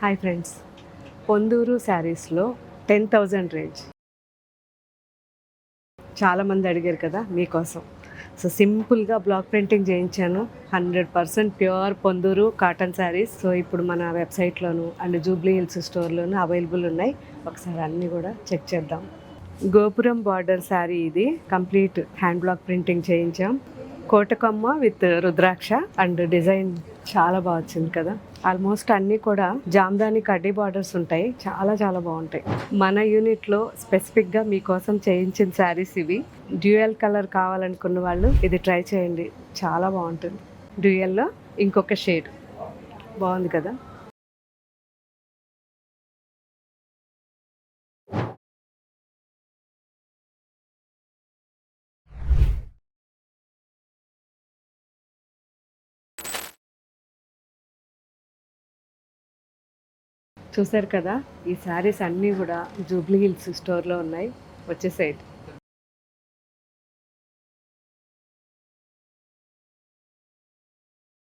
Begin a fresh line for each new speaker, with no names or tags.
Hi friends, Ponduru శారీస్లో 10,000 range చాలామంది అడిగారు కదా మీకోసం. సో సింపుల్గా బ్లాక్ ప్రింటింగ్ చేయించాను. 100% pure Ponduru cotton saris. So ఇప్పుడు మన వెబ్సైట్లోను అండ్ జూబ్లీ హిల్స్ స్టోర్లోను అవైలబుల్ ఉన్నాయి. ఒకసారి అన్నీ కూడా చెక్ చేద్దాం. గోపురం బార్డర్ శారీ ఇది. కంప్లీట్ హ్యాండ్ బ్లాక్ ప్రింటింగ్ చేయించాం. కోటకొమ్మ విత్ రుద్రాక్ష అండ్ డిజైన్ చాలా బాగా వచ్చింది కదా. ఆల్మోస్ట్ అన్నీ కూడా జామ్దాని కడ్డీ బార్డర్స్ ఉంటాయి. చాలా చాలా బాగుంటాయి. మన యూనిట్లో స్పెసిఫిక్గా మీకోసం చేయించిన శారీస్ ఇవి. డ్యూయల్ కలర్ కావాలనుకున్న వాళ్ళు ఇది ట్రై చేయండి, చాలా బాగుంటుంది. డ్యూయల్లో ఇంకొక షేడ్ బాగుంది కదా. చూసారు కదా, ఈ శారీస్ అన్నీ కూడా జూబ్లీ హిల్స్ స్టోర్లో ఉన్నాయి. వచ్చేసేయండి.